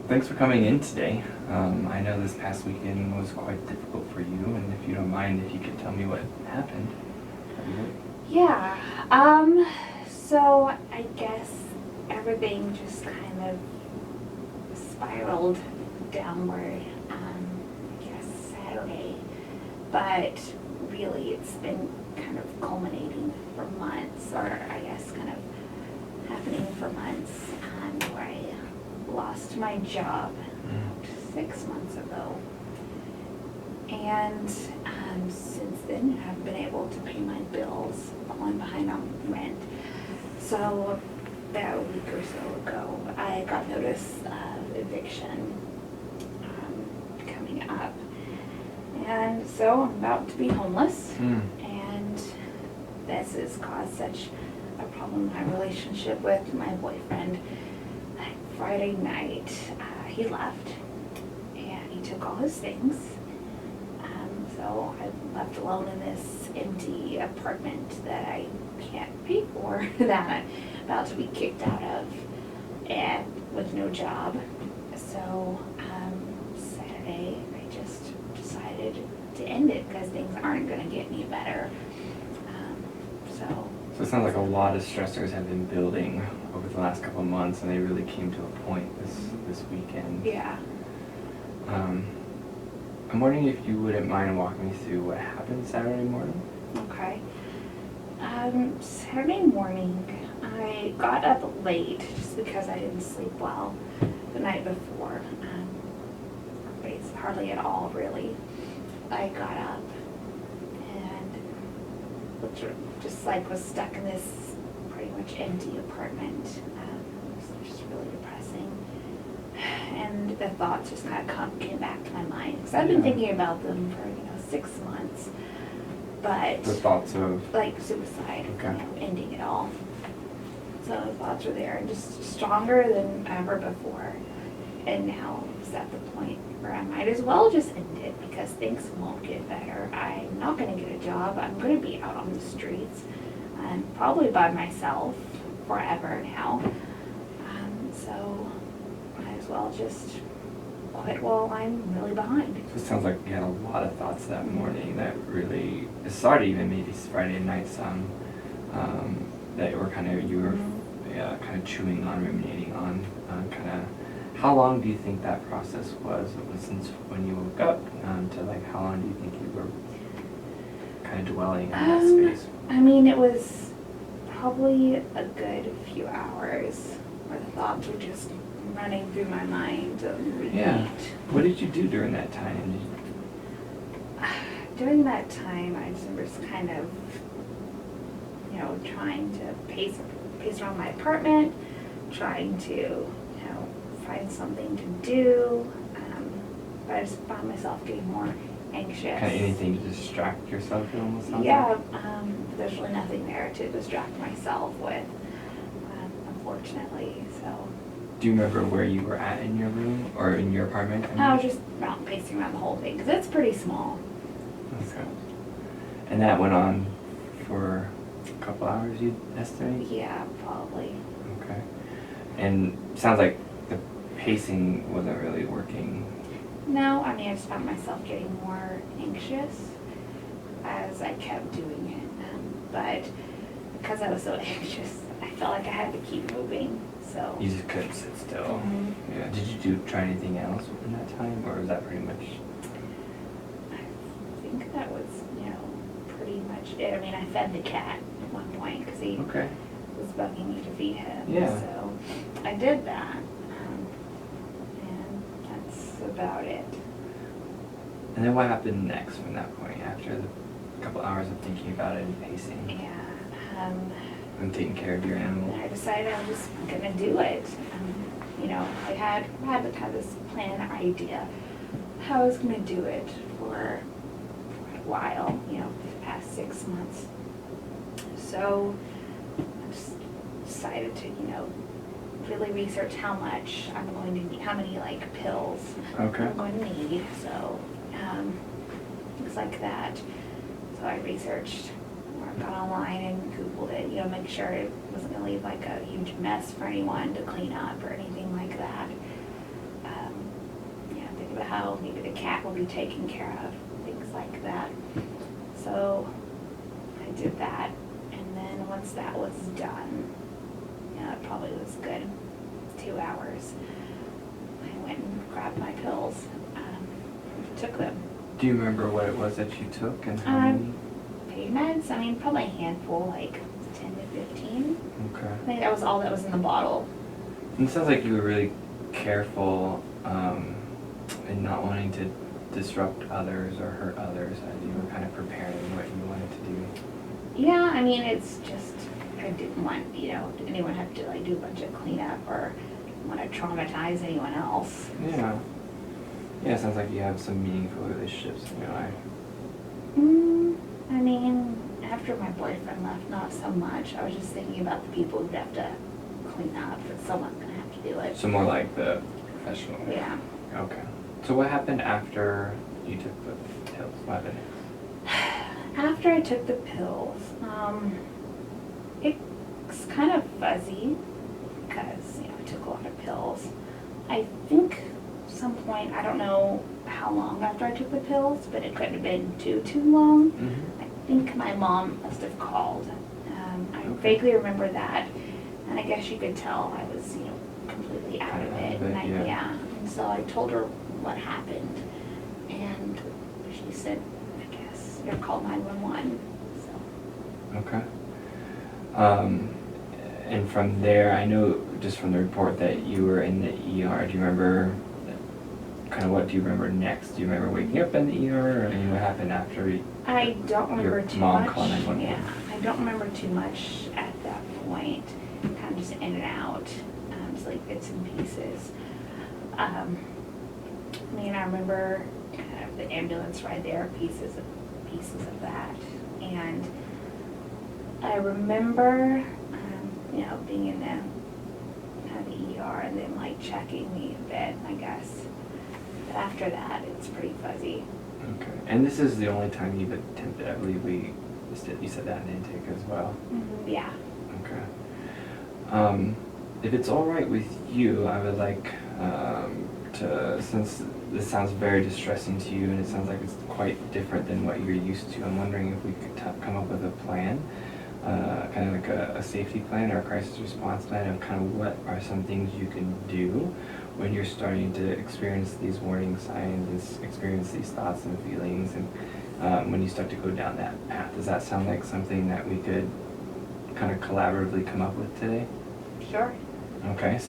thanks for coming in today. I know this past weekend was quite difficult for you, and if you don't mind, if you could tell me what happened, that'd be great. Yeah, so I guess everything just kind of spiraled downward, I guess Saturday, but really it's been kind of culminating for months, or I guess kind of happening for months, where I lost my job 6 months ago. And since then, I've been able to pay my bills, falling behind on rent. So about a week or so ago, I got notice of eviction coming up. And so I'm about to be homeless. And this has caused such a problem in my relationship with my boyfriend. Like Friday night, he left and he took all his things. So I'm left alone in this empty apartment that I can't pay for, that I'm about to be kicked out of, and with no job. So Saturday, I just decided to end it because things aren't going to get any better. So it sounds like a lot of stressors have been building over the last couple of months, and they really came to a point this weekend. Yeah. I'm wondering if you wouldn't mind walking me through what happened Saturday morning? Okay. Saturday morning, I got up late just because I didn't sleep well the night before. It's hardly at all, really. I got up and just like was stuck in this pretty much empty apartment. It was just really depressing. And the thoughts just kind of came back to my mind. Because I've been thinking about them for, 6 months. But the thoughts of like suicide, okay. Ending it all. So the thoughts were there and just stronger than ever before. And now it's at the point where I might as well just end it because things won't get better. I'm not going to get a job. I'm going to be out on the streets and probably by myself forever now. So might as well just quit while I'm really behind. So it sounds like you had a lot of thoughts that morning that really, it started even maybe Friday night some, that were kind of, you were kind of chewing on, ruminating on, kind of, how long do you think that process was? It was since when you woke up to like how long do you think you were kind of dwelling in that space? I mean, it was probably a good few hours where the thoughts were just running through my mind. Yeah. What did you do during that time? During that time, I just was kind of, trying to pace around my apartment, trying to, find something to do. But I just found myself getting more anxious. Kind of anything to distract yourself, it almost sounds Yeah, like? there's really nothing there to distract myself with, unfortunately, so. Do you remember where you were at in your room or in your apartment? I was just not pacing around the whole thing because it's pretty small. Okay. And that went on for a couple hours, you'd estimate? Yeah, probably. Okay. And sounds like the pacing wasn't really working. No, I mean, I just found myself getting more anxious as I kept doing it. But because I was so anxious, I felt like I had to keep moving. So You just couldn't sit still. Mhm. Yeah. Did you try anything else in that time, or was that pretty much? I think that was, pretty much it. I mean, I fed the cat at one point because he Okay. was bugging me to feed him. Yeah. So I did that. And that's about it. And then what happened next from that point after the couple hours of thinking about it and pacing Yeah. and taking care of your animal? I decided I'm just gonna do it. I had this plan idea how I was gonna do it for a while, the past 6 months. So I just decided to, really research how much I'm going to need, how many pills Okay. I'm going to need. So things like that. So I researched, or got online and Googled it, make sure it wasn't going to leave a huge mess for anyone to clean up or anything like that. about how maybe the cat will be taken care of, things like that. So I did that, and then once that was done, it probably was good 2 hours. I went and grabbed my pills, took them. Do you remember what it was that you took and how many? Pain meds, I mean, probably a handful, like 10 to 15. Okay. I think that was all that was in the bottle. And it sounds like you were really careful in not wanting to disrupt others or hurt others as you were kind of preparing what you wanted to do. Yeah, I mean, it's just, I didn't want, anyone have to like do a bunch of cleanup or want to traumatize anyone else. Yeah. Yeah, it sounds like you have some meaningful relationships in your life. I mean, after my boyfriend left, not so much. I was just thinking about the people who'd have to clean up, but someone's gonna have to do it. So more like the professional. Yeah. Okay. So what happened after you took the pills? What happened? After I took the pills, it's kind of fuzzy because, I took a lot of pills. I think some point, I don't know how long after I took the pills, but it couldn't have been too long. Mm-hmm. I think my mom must have called. I Okay. vaguely remember that, and I guess you could tell I was, completely out of it. And And so I told her what happened, and she said, I guess, you're called 911. So. Okay. And from there, I know just from the report that you were in the ER. Do you remember what do you remember next? Do you remember waking up in the ER, or what happened after? I don't remember too mom much. calling 911? Yeah, I don't remember too much at that point. Kind of just in and out, just like bits and pieces. I remember kind of the ambulance ride there, pieces of that, and I remember, being in the ER and then like checking me a bit, I guess. But after that, it's pretty fuzzy. Okay. And this is the only time you've attempted, I believe you said that in intake as well. Mm-hmm, yeah. Okay. If it's all right with you, I would like since this sounds very distressing to you and it sounds like it's quite different than what you're used to, I'm wondering if we could come up with a plan, kind of like a safety plan or a crisis response plan of kind of what are some things you can do when you're starting to experience these warning signs and experience these thoughts and feelings, and when you start to go down that path. Does that sound like something that we could kind of collaboratively come up with today? Sure. Okay.